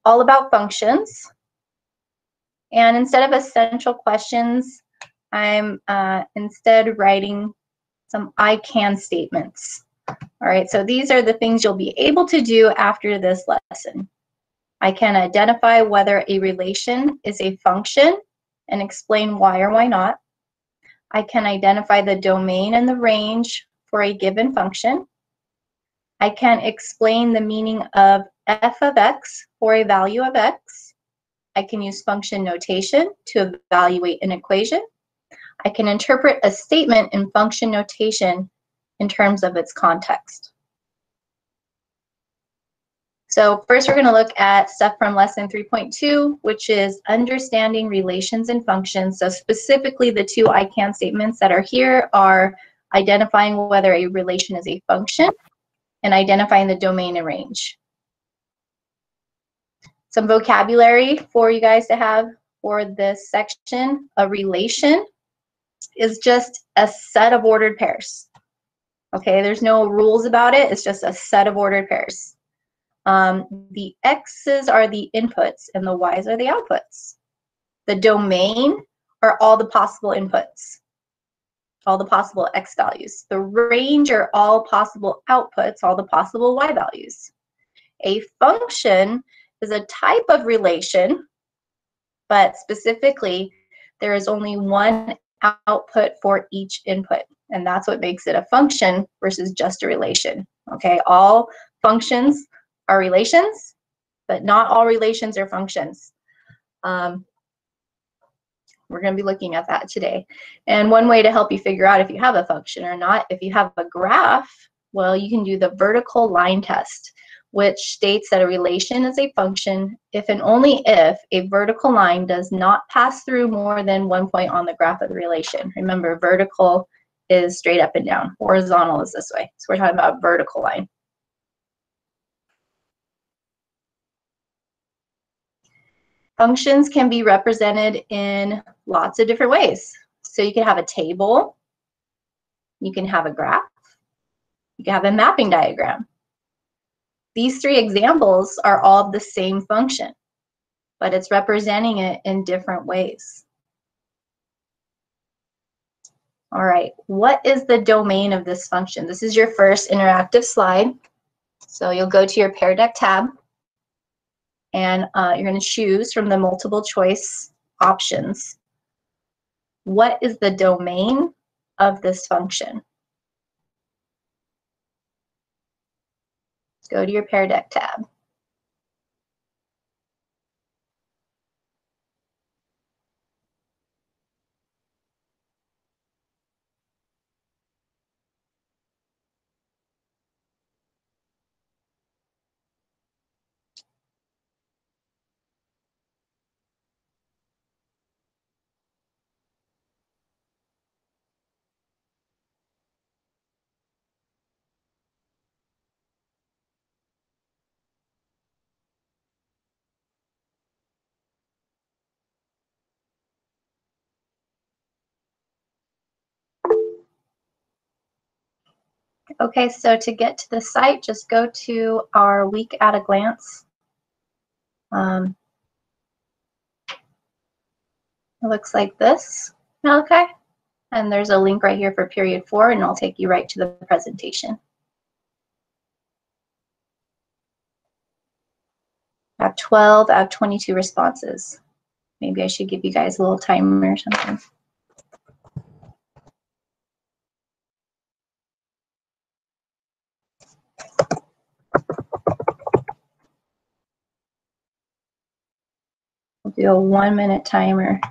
all about functions. And instead of essential questions, I'm instead writing some I can statements. All right, so these are the things you'll be able to do after this lesson. I can identify whether a relation is a function and explain why or why not. I can identify the domain and the range for a given function. I can explain the meaning of f of x for a value of x. I can use function notation to evaluate an equation. I can interpret a statement in function notation in terms of its context. So first we're going to look at stuff from lesson 3.2, which is understanding relations and functions. So specifically the two I can statements that are here are identifying whether a relation is a function and identifying the domain and range. Some vocabulary for you guys to have for this section. A relation is just a set of ordered pairs. Okay, there's no rules about it. It's just a set of ordered pairs. The x's are the inputs and the y's are the outputs. The domain are all the possible inputs, all the possible x values. The range are all possible outputs, all the possible y values. A function is a type of relation, but specifically there is only one output for each input, and that's what makes it a function versus just a relation. Okay, all functions are relations, but not all relations are functions. We're going to be looking at that today. And one way to help you figure out if you have a function or not, if you have a graph, well, you can do the vertical line test, which states that a relation is a function if and only if a vertical line does not pass through more than one point on the graph of the relation. Remember, vertical is straight up and down. Horizontal is this way. So we're talking about a vertical line. Functions can be represented in lots of different ways. So you can have a table, you can have a graph, you can have a mapping diagram. These three examples are all the same function, but it's representing it in different ways. All right, what is the domain of this function? This is your first interactive slide. So you'll go to your Pear Deck tab, and you're going to choose from the multiple choice options. What is the domain of this function? Go to your Pear Deck tab. Okay, so to get to the site, just go to our week at a glance. It looks like this, okay? And there's a link right here for period 4, and it'll take you right to the presentation. I have 12 out of 22 responses. Maybe I should give you guys a little timer or something. We'll do a 1-minute timer.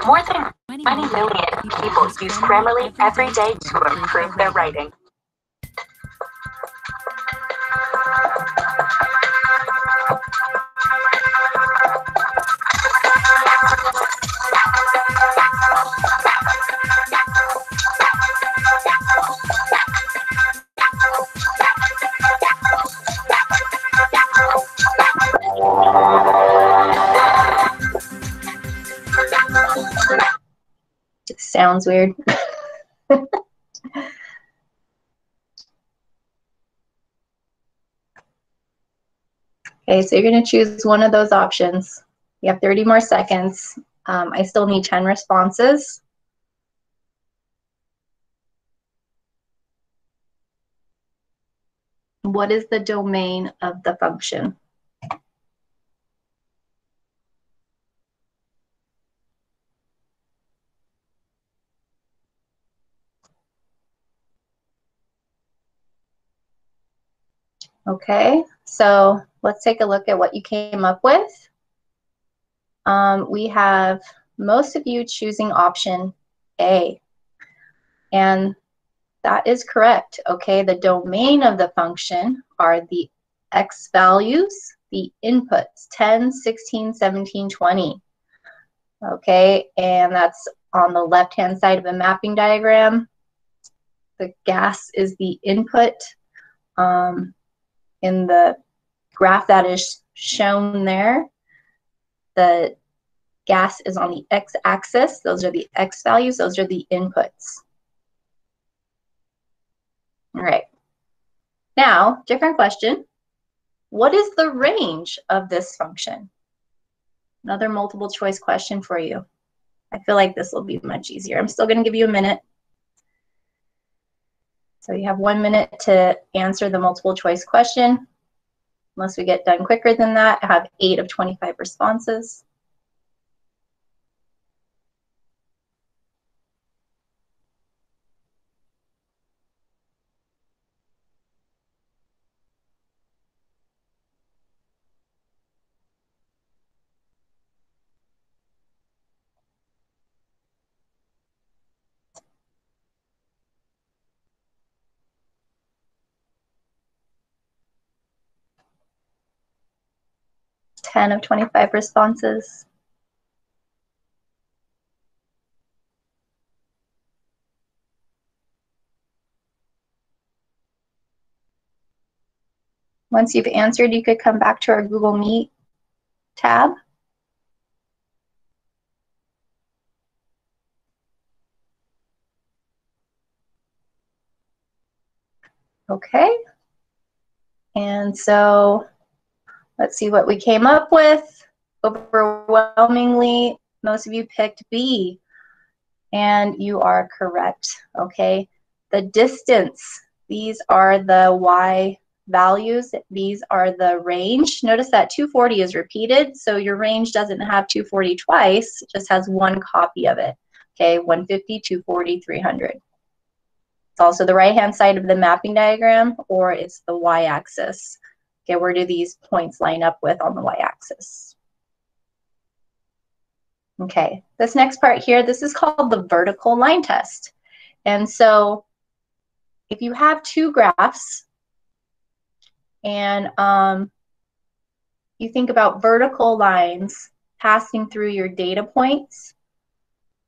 More than 20 million people use Grammarly every day to improve their writing. It sounds weird. Okay, so you're going to choose one of those options. You have 30 more seconds. I still need 10 responses. What is the domain of the function? Okay, so let's take a look at what you came up with. We have most of you choosing option A, and that is correct. Okay, the domain of the function are the x values, the inputs, 10, 16, 17, 20. Okay, and that's on the left-hand side of the mapping diagram. The gas is the input. In the graph that is shown there, the gas is on the x-axis. Those are the x values. Those are the inputs. All right. Now, different question. What is the range of this function? Another multiple choice question for you. I feel like this will be much easier. I'm still going to give you a minute. So you have 1 minute to answer the multiple choice question. Unless we get done quicker than that, I have 8 of 25 responses. Ten of 25 responses. Once you've answered, you could come back to our Google Meet tab. Okay. And so let's see what we came up with. Overwhelmingly, most of you picked B, and you are correct. Okay. The distance, these are the Y values. These are the range. Notice that 240 is repeated, so your range doesn't have 240 twice, it just has one copy of it. Okay, 150, 240, 300. It's also the right-hand side of the mapping diagram, or it's the y-axis. Okay, where do these points line up with on the y-axis? Okay, this next part here, this is called the vertical line test. And so if you have two graphs, and you think about vertical lines passing through your data points,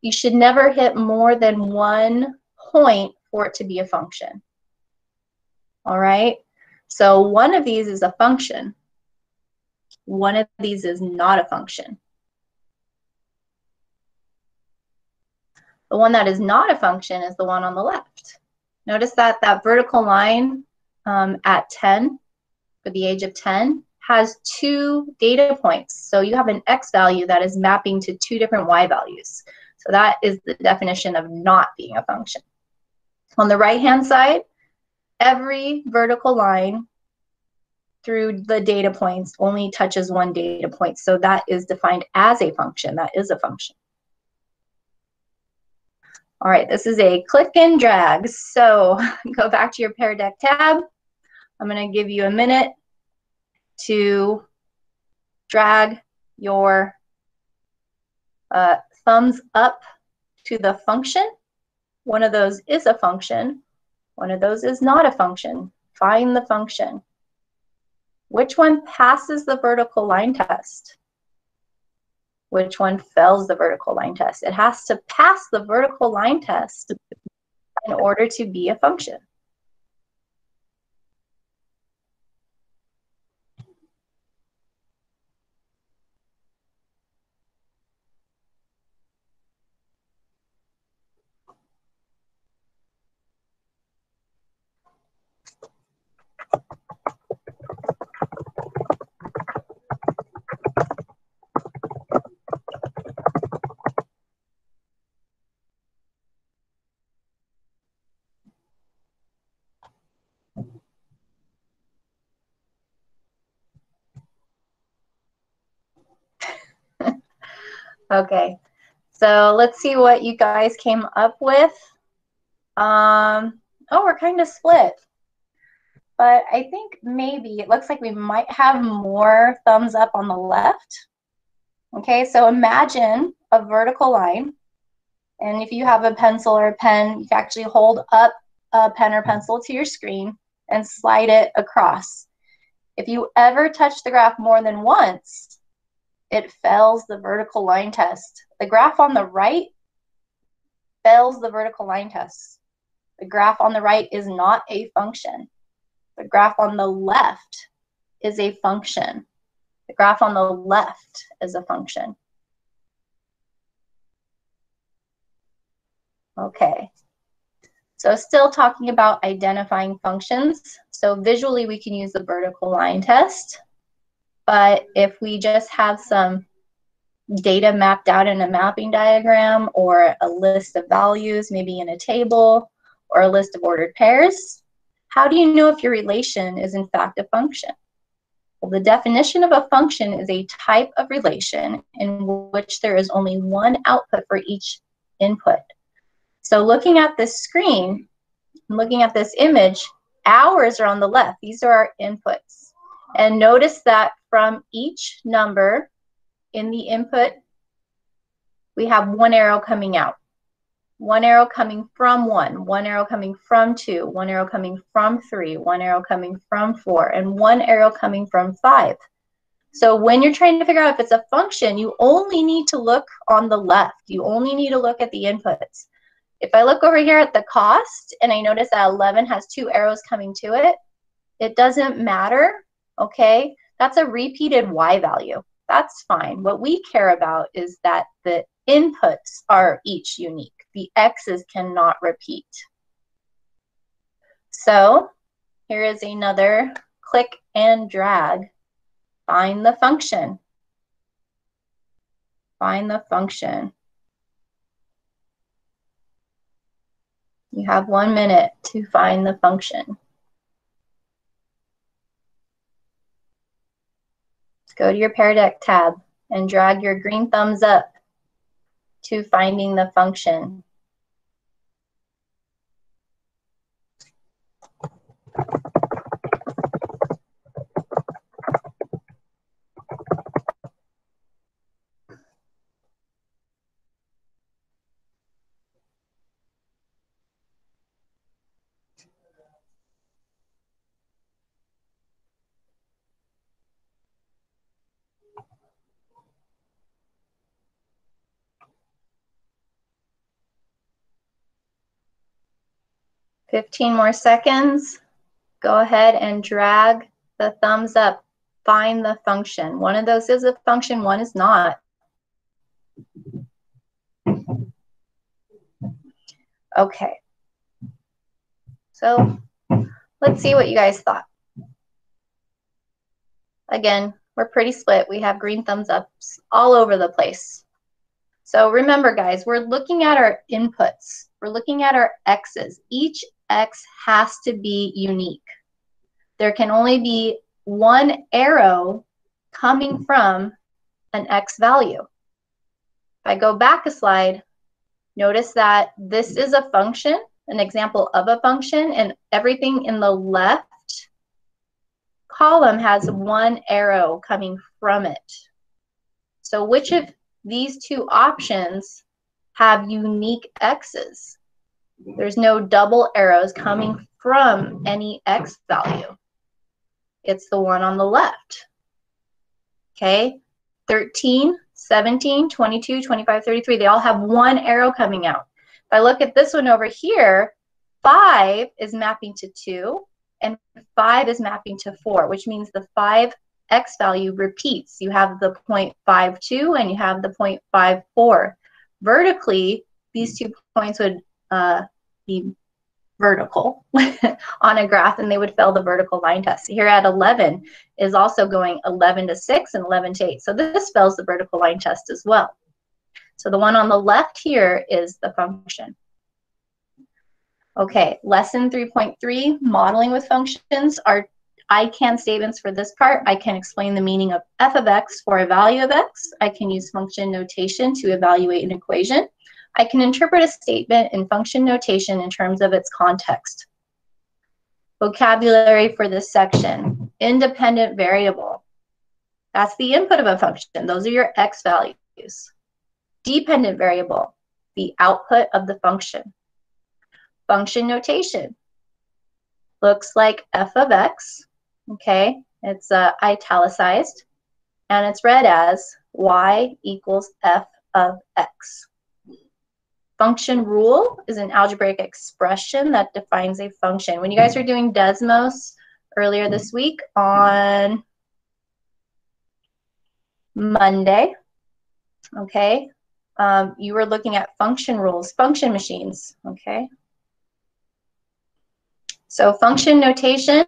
you should never hit more than one point for it to be a function. All right? So one of these is a function. One of these is not a function. The one that is not a function is the one on the left. Notice that that vertical line at 10, for the age of 10, has two data points. So you have an x value that is mapping to two different y values. So that is the definition of not being a function. On the right-hand side, every vertical line through the data points only touches one data point. So that is defined as a function. That is a function. All right, this is a click and drag. So go back to your Pear Deck tab. I'm going to give you a minute to drag your thumbs up to the function. One of those is a function. One of those is not a function. Find the function. Which one passes the vertical line test? Which one fails the vertical line test? It has to pass the vertical line test in order to be a function. Okay, so let's see what you guys came up with. Oh, we're kind of split. But I think maybe it looks like we might have more thumbs up on the left. Okay, so imagine a vertical line. And if you have a pencil or a pen, you can actually hold up a pen or pencil to your screen and slide it across. If you ever touch the graph more than once, it fails the vertical line test. The graph on the right fails the vertical line test. The graph on the right is not a function. The graph on the left is a function. The graph on the left is a function. Okay, so still talking about identifying functions. So visually we can use the vertical line test, but if we just have some data mapped out in a mapping diagram or a list of values, maybe in a table, or a list of ordered pairs, how do you know if your relation is in fact a function? Well, the definition of a function is a type of relation in which there is only one output for each input. So looking at this screen, looking at this image, hours are on the left. These are our inputs. And notice that from each number in the input, we have one arrow coming out. One arrow coming from 1, one arrow coming from 2, one arrow coming from 3, one arrow coming from 4, and one arrow coming from 5. So when you're trying to figure out if it's a function, you only need to look on the left. You only need to look at the inputs. If I look over here at the cost and I notice that 11 has 2 arrows coming to it, it doesn't matter, okay? That's a repeated y value. That's fine. What we care about is that the inputs are each unique. The x's cannot repeat. So here is another click and drag. Find the function. Find the function. You have 1 minute to find the function. Let's go to your Pear Deck tab and drag your green thumbs up to finding the function. $15 more seconds. Go ahead and drag the thumbs up. Find the function. One of those is a function, one is not. Okay. So let's see what you guys thought. Again, we're pretty split. We have green thumbs ups all over the place. So remember, guys, we're looking at our inputs. We're looking at our x's. Each x has to be unique. There can only be one arrow coming from an x value. If I go back a slide, notice that this is a function, an example of a function, and everything in the left column has one arrow coming from it. So which of these two options have unique x's? There's no double arrows coming from any x value. It's the one on the left. Okay, 13, 17, 22, 25, 33, they all have one arrow coming out. If I look at this one over here, 5 is mapping to 2, and 5 is mapping to 4, which means the 5x value repeats. You have the 0.52 and you have the 0.54. Vertically, these 2 points would be vertical on a graph, and they would fail the vertical line test. Here at 11 is also going 11 to 6 and 11 to 8. So this fails the vertical line test as well. So the one on the left here is the function. Okay, lesson 3.3, modeling with functions. Our I can statements for this part. I can explain the meaning of f of x for a value of x. I can use function notation to evaluate an equation. I can interpret a statement in function notation in terms of its context. Vocabulary for this section. Independent variable. That's the input of a function. Those are your x values. Dependent variable, the output of the function. Function notation. Looks like f of x, okay? It's italicized, and it's read as y equals f of x. Function rule is an algebraic expression that defines a function. When you guys were doing Desmos earlier this week on Monday, okay, you were looking at function rules, function machines, okay? So function notation,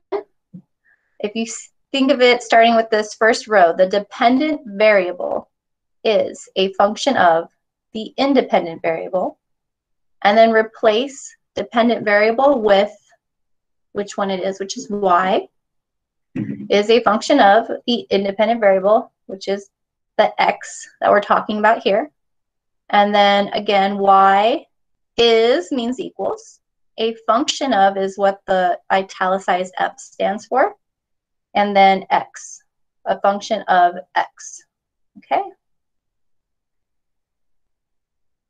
if you think of it starting with this first row, the dependent variable is a function of the independent variable, and then replace dependent variable with which one it is, which is y, is a function of the independent variable, which is the x that we're talking about here. And then again, y is means equals. A function of is what the italicized f stands for. And then x, a function of x. Okay?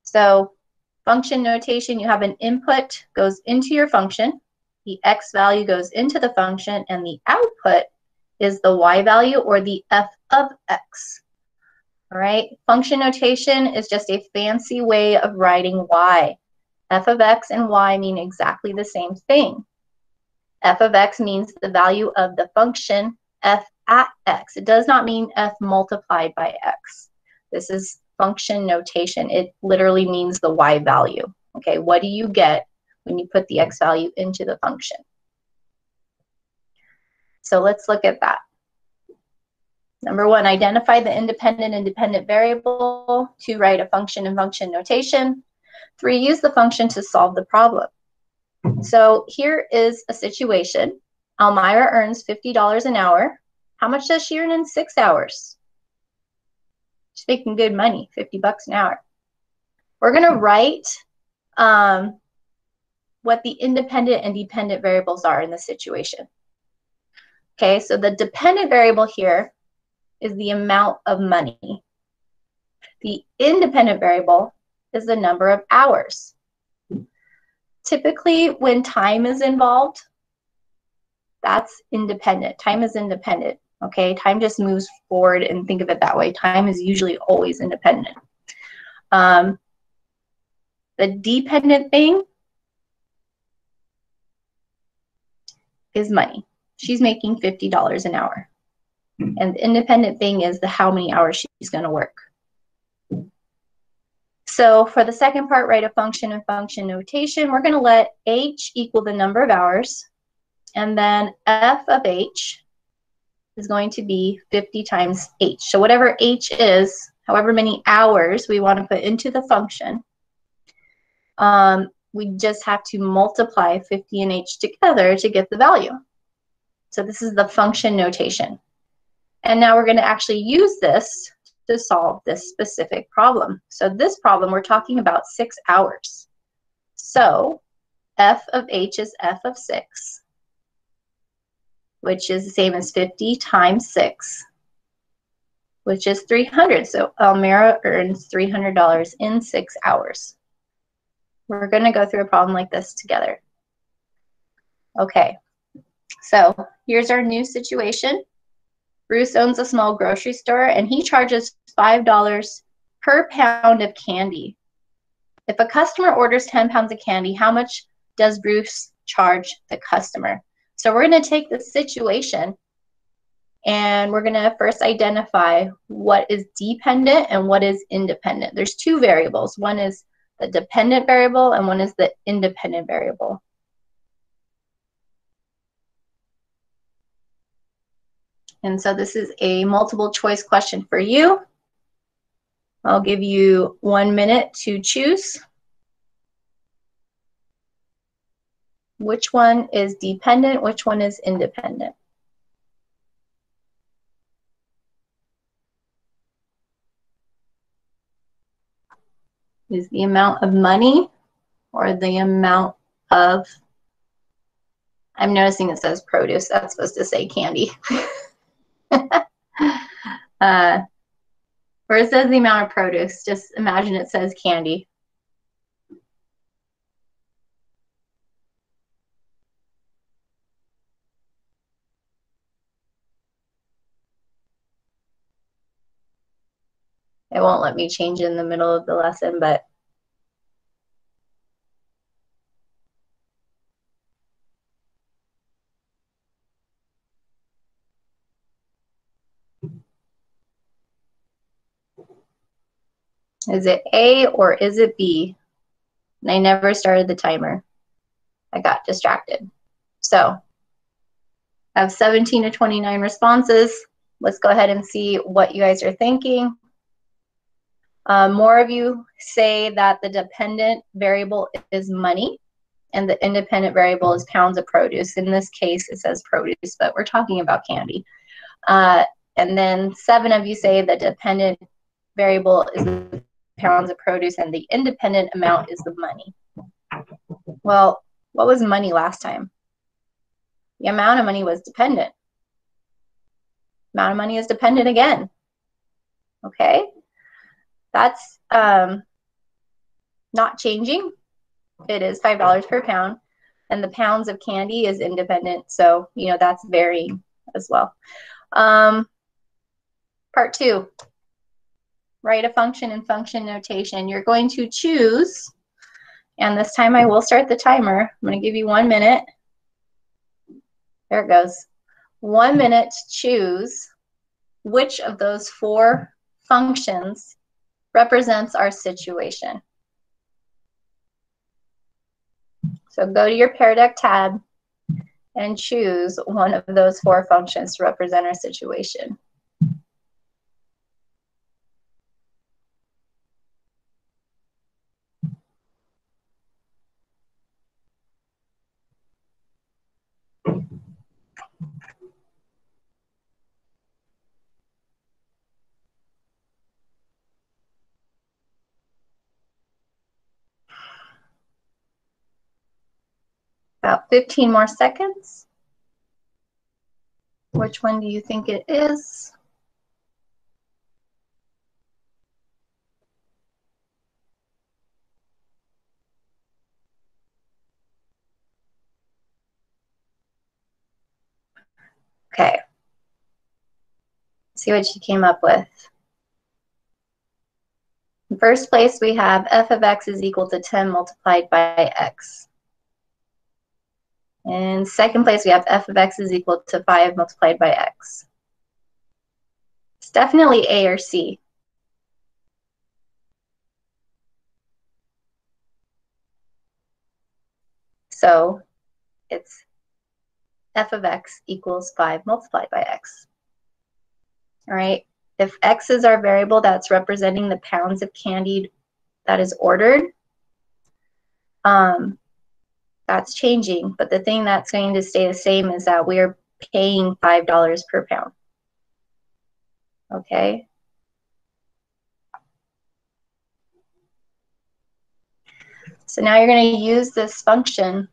So function notation, you have an input goes into your function. The x value goes into the function, and the output is the y value or the f of x. All right? Function notation is just a fancy way of writing y. F of x and y mean exactly the same thing. F of x means the value of the function f at x. It does not mean f multiplied by x. This is function notation. It literally means the y value. Okay, what do you get when you put the x value into the function? So let's look at that. Number one, identify the independent and dependent variable. 2, write a function in function notation. 3, use the function to solve the problem. So here is a situation. Elmira earns $50 an hour. How much does she earn in 6 hours? She's making good money, 50 bucks an hour. We're going to write what the independent and dependent variables are in this situation. Okay, so the dependent variable here is the amount of money. The independent variable is the number of hours. Typically, when time is involved, that's independent. Time is independent, okay? Time just moves forward, and think of it that way. Time is usually always independent. The dependent thing is money. She's making $50 an hour. And the independent thing is the how many hours she's going to work. So for the second part, write a function in function notation. We're going to let h equal the number of hours. And then f of h is going to be 50 times h. So whatever h is, however many hours we want to put into the function, we just have to multiply 50 and h together to get the value. So this is the function notation. And now we're going to actually use this to solve this specific problem. So this problem, we're talking about 6 hours. So f of h is f of 6, which is the same as 50 times 6, which is 300. So Elmira earns $300 in 6 hours. We're going to go through a problem like this together. Okay, so here's our new situation. Bruce owns a small grocery store, and he charges $5 per pound of candy. If a customer orders 10 pounds of candy, how much does Bruce charge the customer? So we're going to take this situation, and we're going to first identify what is dependent and what is independent. There's 2 variables. One is the dependent variable, and one is the independent variable. And so this is a multiple choice question for you. I'll give you 1 minute to choose. Which one is dependent? Which one is independent? is the amount of money or the amount of, I'm noticing it says produce. That's supposed to say candy. Where it says the amount of produce, just imagine it says candy. It won't let me change in the middle of the lesson, but is it A or is it B? And I never started the timer. I got distracted. So I have 17 to 29 responses. Let's go ahead and see what you guys are thinking. More of you say that the dependent variable is money and the independent variable is pounds of produce. In this case, it says produce, but we're talking about candy. And then 7 of you say the dependent variable is the pounds of produce and the independent amount is the money. Well, what was money last time? The amount of money was dependent. Amount of money is dependent again. Okay? That's not changing. It is $5 per pound. And the pounds of candy is independent. So, you know, that's varying as well. Part 2. Write a function in function notation. You're going to choose, and this time I will start the timer. I'm going to give you 1 minute. There it goes. 1 minute to choose which of those 4 functions represents our situation. So go to your Pear Deck tab and choose one of those 4 functions to represent our situation. About 15 more seconds. Which one do you think it is? Okay. See what you came up with. In first place, we have f of x is equal to 10 multiplied by x. In second place, we have f of x is equal to 5 multiplied by x. It's definitely A or C. So it's f of x equals 5 multiplied by x. All right. If x is our variable that's representing the pounds of candy that is ordered, that's changing. But the thing that's going to stay the same is that we are paying $5 per pound. Okay. So now you're going to use this function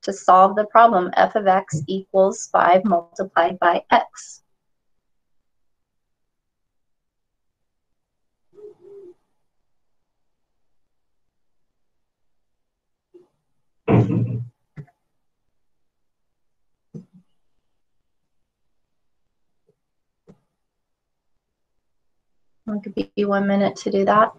to solve the problem. F of x equals 5 multiplied by x. I'll give you 1 minute to do that.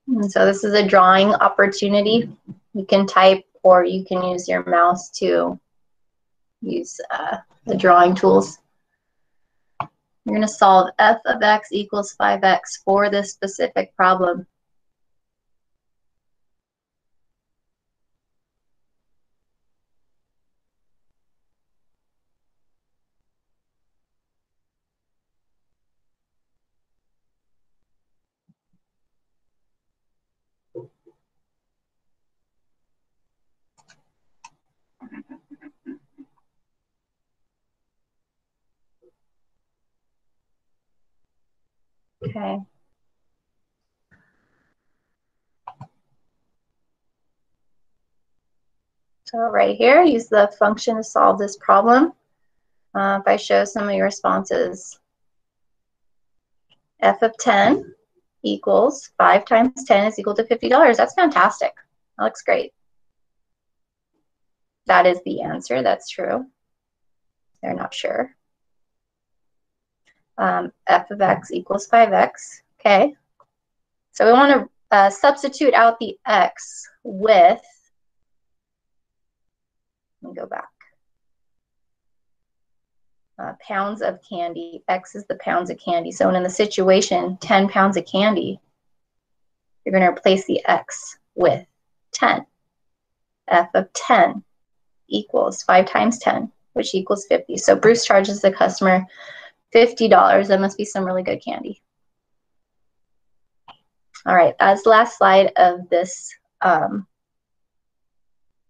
And so this is a drawing opportunity. You can type or you can use your mouse to use the drawing tools. You're going to solve f of x equals 5x for this specific problem. Okay. So right here, use the function to solve this problem. If I show some of your responses, f of 10 equals 5 times 10 is equal to $50. That's fantastic. That looks great. That is the answer. That's true. They're not sure. F of x equals 5x. Okay. So we want to substitute out the x with, let me go back. Pounds of candy. X is the pounds of candy. So in the situation, 10 pounds of candy, you're going to replace the x with 10. F of 10 equals 5 times 10, which equals 50. So Bruce charges the customer $50. That must be some really good candy. All right, that's the last slide of this